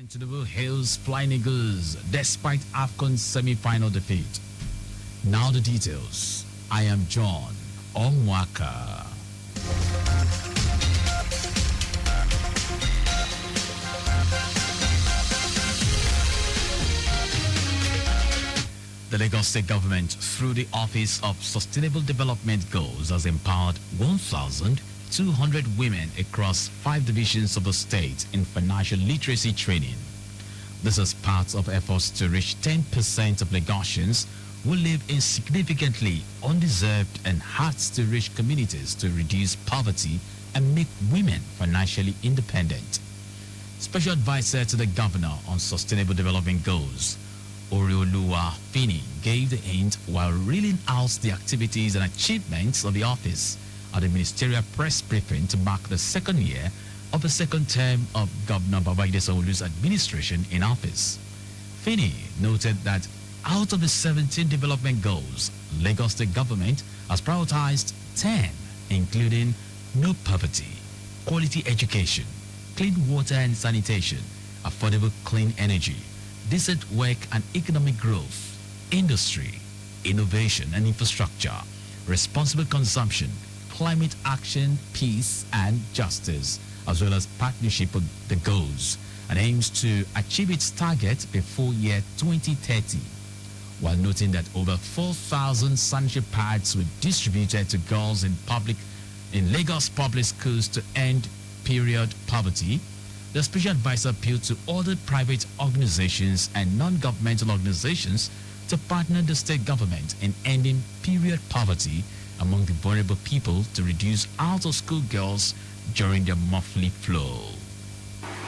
Tinubu hails Flying Eagles despite AFCON semi-final defeat. Now the details. I am John Omoaka. The Lagos State government, through the Office of Sustainable Development Goals, has empowered 1,200 women across 5 divisions of the state in financial literacy training. This is part of efforts to reach 10% of Lagosians who live in significantly undeserved and hard-to-reach communities to reduce poverty and make women financially independent. Special Advisor to the Governor on Sustainable Development Goals, Orioluwa Fini, gave the hint while reeling out the activities and achievements of the office at the ministerial press briefing to mark the second year of the second term of Governor Babajide Sanwo-Olu's administration in office. Fini noted that out of the 17 development goals, Lagos State government has prioritized 10, including no poverty, quality education, clean water and sanitation, affordable clean energy, decent work and economic growth, industry, innovation and infrastructure, responsible consumption, climate action, peace and justice, as well as partnership with the goals, and aims to achieve its target before year 2030, while noting that over 4,000 sanitary pads were distributed to girls in Lagos public schools to end period poverty. The special advisor appealed to other private organizations and non-governmental organizations to partner the state government in ending period poverty among the vulnerable people to reduce out-of-school girls during their monthly flow.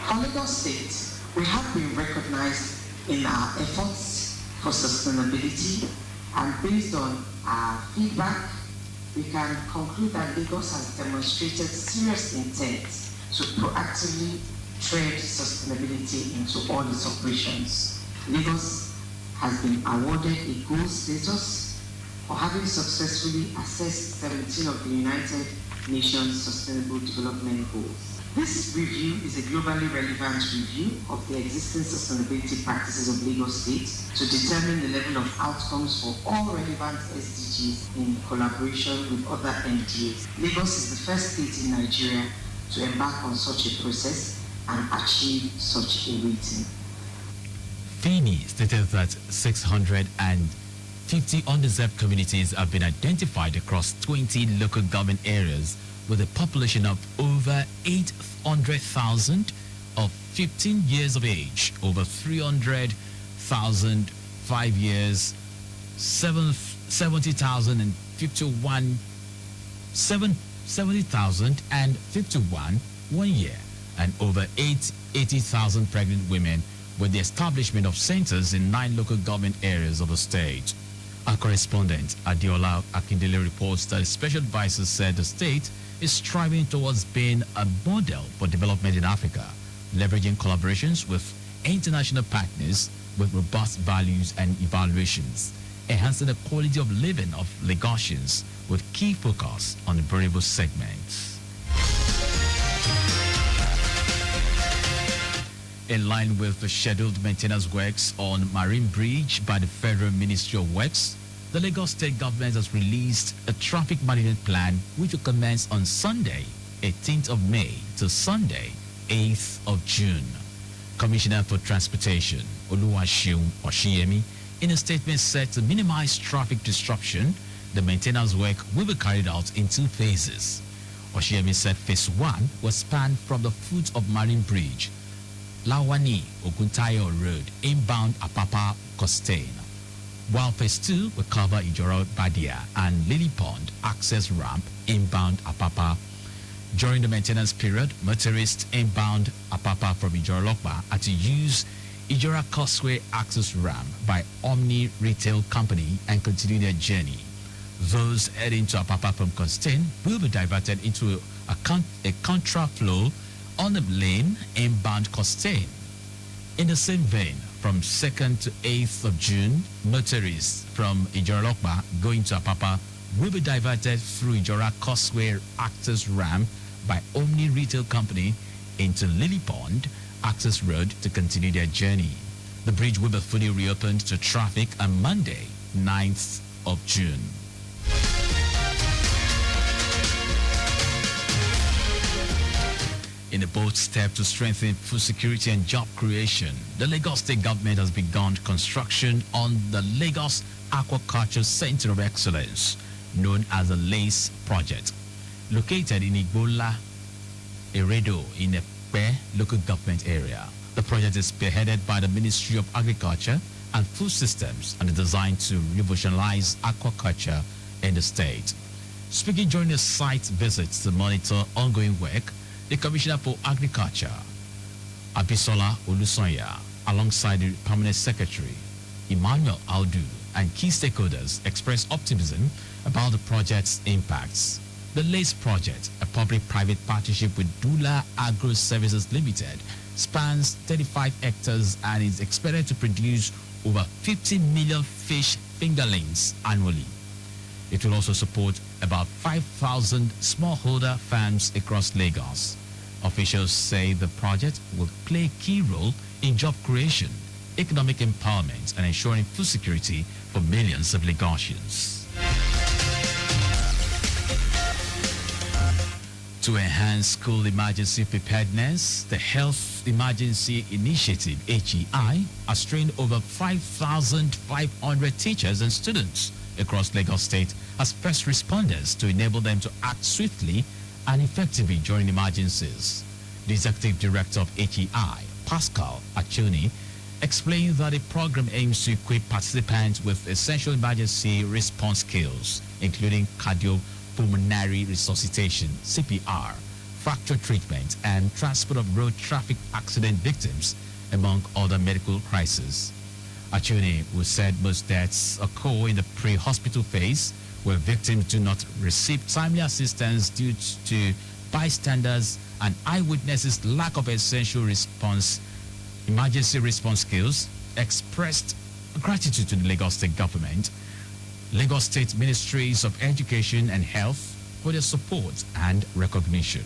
For Lagos State, we have been recognized in our efforts for sustainability, and based on our feedback, we can conclude that Lagos has demonstrated serious intent to proactively tread sustainability into all its operations. Lagos has been awarded a gold status for having successfully assessed 17 of the United Nations Sustainable Development Goals. This review is a globally relevant review of the existing sustainability practices of Lagos State to determine the level of outcomes for all relevant SDGs in collaboration with other MDAs. Lagos is the first state in Nigeria to embark on such a process and achieve such a rating. Fini stated that 650 undeserved communities have been identified across 20 local government areas with a population of over 800,000 of 15 years of age, over 300,000 5 years, 70,000 and 51, 70,000 and 51 1 year, and over 80,000 pregnant women, with the establishment of centers in 9 local government areas of the state. Our correspondent Adiola Akindele reports that a special advisor said the state is striving towards being a model for development in Africa, leveraging collaborations with international partners with robust values and evaluations, enhancing the quality of living of Lagosians with key focus on the vulnerable segments. In line with the scheduled maintenance works on Marine Bridge by the Federal Ministry of Works, the Lagos State government has released a traffic management plan which will commence on Sunday, 18th of May to Sunday, 8th of June. Commissioner for Transportation, Oluwaseun Oshiyemi, in a statement said to minimize traffic disruption, the maintenance work will be carried out in 2 phases. Oshiyemi said phase 1 was spanned from the foot of Marine Bridge, Lawani Oguntayo Road, inbound Apapa Costain, while phase 2 will cover Ijoro Badia and Lily Pond access ramp inbound Apapa. During the maintenance period, motorists inbound Apapa from Ijoro-Lokpa are to use Ijora Causeway access ramp by Omni Retail Company and continue their journey. Those heading to Apapa from Costain will be diverted into a contra flow on the lane inbound Costain. In the same vein, from 2nd to 8th of June, motorists from Ijoro-Lokpa going to Apapa will be diverted through Ijora Causeway access ramp by Omni Retail Company into Lily Pond access road to continue their journey. The bridge will be fully reopened to traffic on Monday, 9th of June. In a bold step to strengthen food security and job creation, the Lagos State government has begun construction on the Lagos Aquaculture Center of Excellence, known as the LACE project, located in Igbola, Eredo, in Epe local government area. The project is spearheaded by the Ministry of Agriculture and Food Systems and is designed to revolutionize aquaculture in the state. Speaking during a site visit to monitor ongoing work, the Commissioner for Agriculture, Abisola Olusonya, alongside the Permanent Secretary, Emmanuel Audu, and key stakeholders expressed optimism about the project's impacts. The LACE project, a public-private partnership with Dula Agro Services Limited, spans 35 hectares and is expected to produce over 50 million fish fingerlings annually. It will also support about 5,000 smallholder farms across Lagos. Officials say the project will play a key role in job creation, economic empowerment, and ensuring food security for millions of Lagosians. To enhance school emergency preparedness, the Health Emergency Initiative, HEI, has trained over 5,500 teachers and students across Lagos State as first responders to enable them to act swiftly and effectively during emergencies. The Executive Director of HEI, Pascal Achoni, explained that the program aims to equip participants with essential emergency response skills, including cardiopulmonary resuscitation, CPR, fracture treatment, and transport of road traffic accident victims, among other medical crises. Achone, who said most deaths occur in the pre-hospital phase, where victims do not receive timely assistance due to bystanders and eyewitnesses' lack of essential emergency response skills, expressed gratitude to the Lagos State government, Lagos State Ministries of Education and Health for their support and recognition.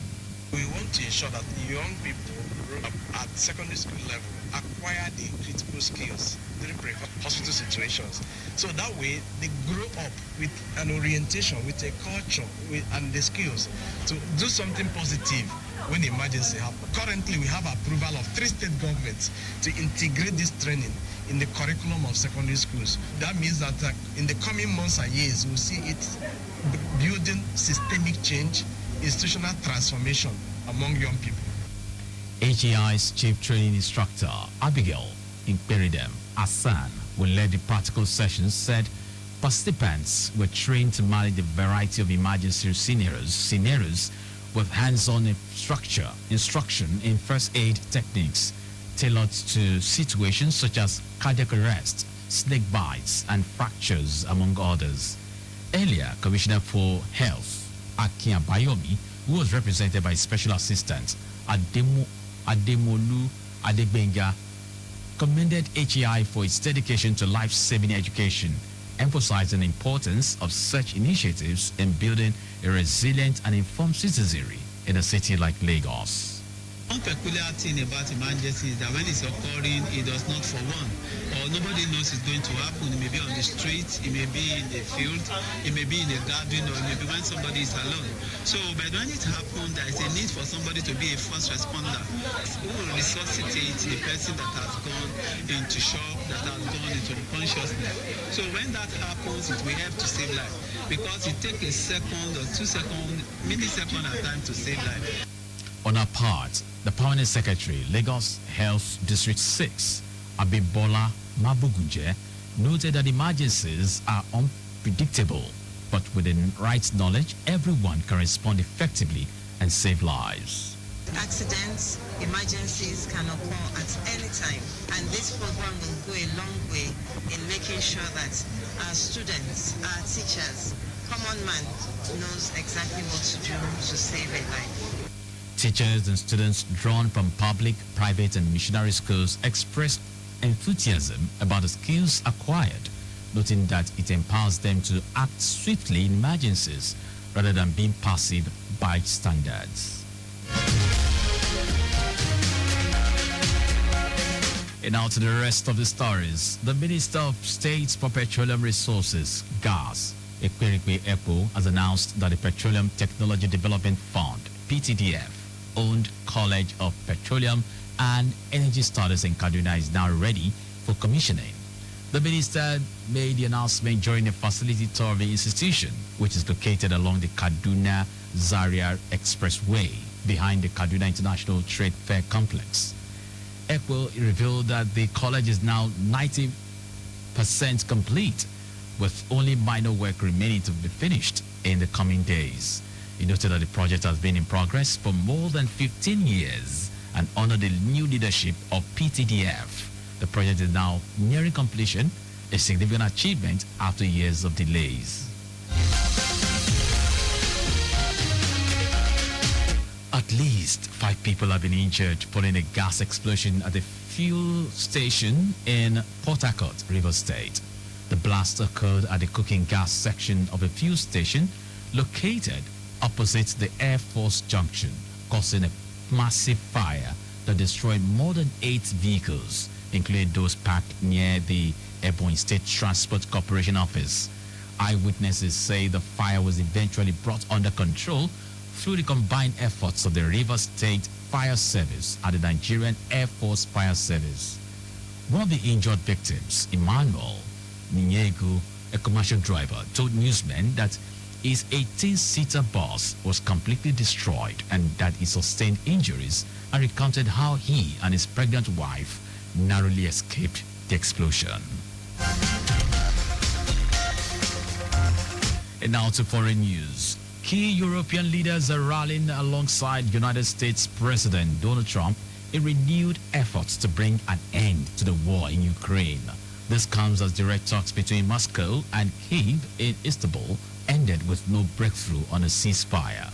We want to ensure that young people at secondary school level acquire the critical skills during hospital situations. So that way they grow up with an orientation, with a culture, and the skills to do something positive when emergency happens. Currently, we have approval of 3 state governments to integrate this training in the curriculum of secondary schools. That means that in the coming months and years, we'll see it building systemic change, institutional transformation among young people. HEI's Chief Training Instructor, Abigail Imperidem Hassan, who led the practical sessions, said participants were trained to manage a variety of emergency scenarios with hands-on instruction in first aid techniques tailored to situations such as cardiac arrest, snake bites, and fractures, among others. Earlier, Commissioner for Health, Akin Abayomi, who was represented by Special Assistant Ademolu Adegbenga, commended HEI for its dedication to life-saving education, emphasizing the importance of such initiatives in building a resilient and informed citizenry in a city like Lagos. One peculiar thing about emergency is that when it's occurring, it does not for one, or nobody knows it's going to happen. It may be on the street, it may be in the field, it may be in a garden, or it may be when somebody is alone. So, but when it happens, there is a need for somebody to be a first responder who will resuscitate the person that has gone into shock, that has gone into unconsciousness. So when that happens, it will help to save life, because it takes a second or 2 seconds, millisecond at time to save life. On her part, the Permanent Secretary, Lagos Health District 6, Abibola Mabugunje, noted that emergencies are unpredictable, but with the right knowledge, everyone can respond effectively and save lives. Accidents, emergencies can occur at any time, and this program will go a long way in making sure that our students, our teachers, common man knows exactly what to do to save a life. Teachers and students drawn from public, private, and missionary schools expressed enthusiasm about the skills acquired, noting that it empowers them to act swiftly in emergencies rather than being passive bystanders. And now to the rest of the stories. The Minister of State for Petroleum Resources, Gas, Ekwerikwe Epo, has announced that the Petroleum Technology Development Fund, PTDF, owned College of Petroleum and Energy Studies in Kaduna is now ready for commissioning. The minister made the announcement during a facility tour of the institution, which is located along the Kaduna-Zaria Expressway behind the Kaduna International Trade Fair Complex. ECWO revealed that the college is now 90% complete, with only minor work remaining to be finished in the coming days. He noted that the project has been in progress for more than 15 years, and under the new leadership of PTDF, the project is now nearing completion, a significant achievement after years of delays. At least 5 people have been injured following a gas explosion at a fuel station in Port Harcourt, Rivers State. The blast occurred at the cooking gas section of a fuel station located opposite the Air Force Junction, causing a massive fire that destroyed more than 8 vehicles, including those parked near the Ebonyi State Transport Corporation office. Eyewitnesses say the fire was eventually brought under control through the combined efforts of the Rivers State Fire Service and the Nigerian Air Force Fire Service. One of the injured victims, Emmanuel Ninyegu, a commercial driver, told newsmen that his 18-seater bus was completely destroyed and that he sustained injuries, and recounted how he and his pregnant wife narrowly escaped the explosion. And now to foreign news. Key European leaders are rallying alongside United States President Donald Trump in renewed efforts to bring an end to the war in Ukraine. This comes as direct talks between Moscow and Kyiv in Istanbul ended with no breakthrough on a ceasefire.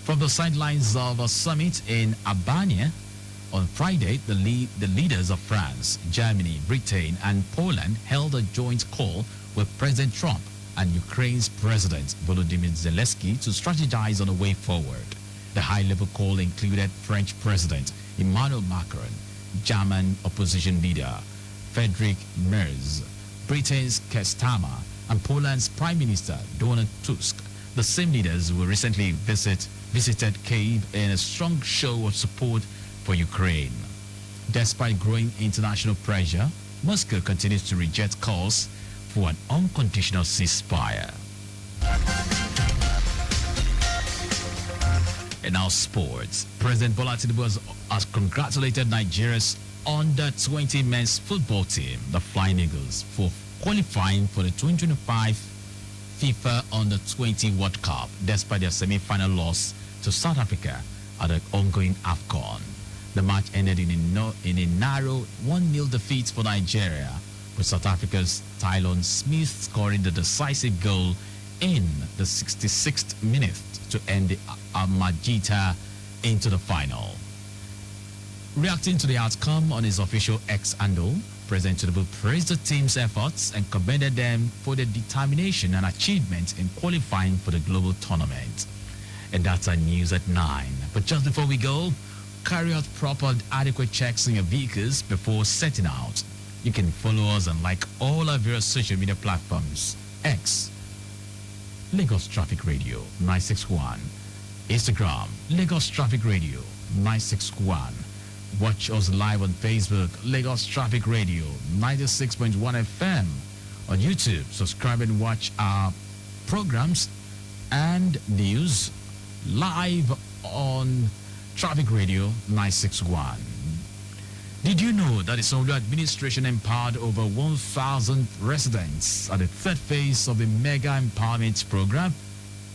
From the sidelines of a summit in Albania on Friday, the leaders of France, Germany, Britain, and Poland held a joint call with President Trump and Ukraine's President Volodymyr Zelensky to strategize on a way forward. The high-level call included French President Emmanuel Macron, German opposition leader Friedrich Merz, Britain's Keir Starmer, and Poland's Prime Minister Donald Tusk. The same leaders will recently visited Kyiv in a strong show of support for Ukraine. Despite growing international pressure, Moscow continues to reject calls for an unconditional ceasefire. And now sports. President Bola Tinubu has congratulated Nigeria's under-20 men's football team, the Flying Eagles, for qualifying for the 2025 FIFA Under-20 World Cup despite their semi-final loss to South Africa at the ongoing AFCON. The match ended in a narrow 1-0 defeat for Nigeria, with South Africa's Tylon Smith scoring the decisive goal in the 66th minute to end the Amajita into the final. Reacting to the outcome on his official X handle, President Tinubu praised the team's efforts and commended them for their determination and achievement in qualifying for the global tournament. And that's our news at 9. But just before we go, carry out proper and adequate checks on your vehicles before setting out. You can follow us and like all our various social media platforms. X, Lagos Traffic Radio 961. Instagram, Lagos Traffic Radio 961. Watch us live on Facebook, Lagos Traffic Radio 96.1 FM. On YouTube, subscribe and watch our programs and news live on Traffic Radio 961. Did you know that the Sondu administration empowered over 1,000 residents at the third phase of the Mega Empowerment Program?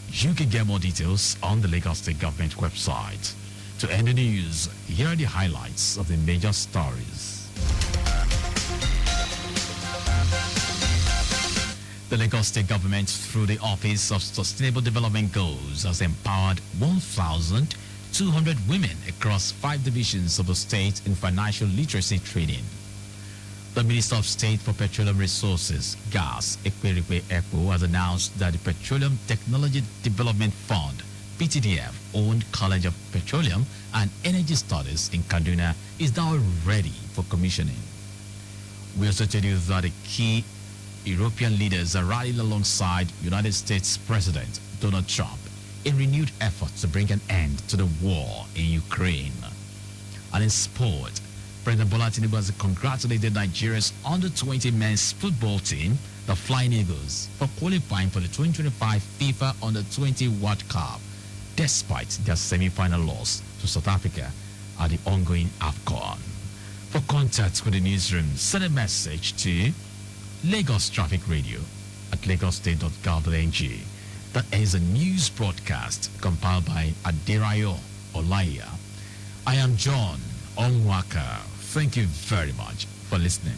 You can get more details on the Lagos State Government website. To end the news, here are the highlights of the major stories. The Lagos State Government, through the Office of Sustainable Development Goals, has empowered 1,200 women across 5 divisions of the state in financial literacy training. The Minister of State for Petroleum Resources, Gas, Ekwerikwe Epo, has announced that the Petroleum Technology Development Fund, PTDF-owned College of Petroleum and Energy Studies in Kaduna is now ready for commissioning. We also tell you that the key European leaders are rallying alongside United States President Donald Trump in renewed efforts to bring an end to the war in Ukraine. And in sport, President Bola Tinubu has congratulated Nigeria's under-20 men's football team, the Flying Eagles, for qualifying for the 2025 FIFA Under-20 World Cup, despite their semi-final loss to South Africa at the ongoing AFCON. For contact with the newsroom, send a message to Lagos Traffic Radio at lagostate.gov.ng. That is a news broadcast compiled by Aderayo Olaya. I am John Omoaka. Thank you very much for listening.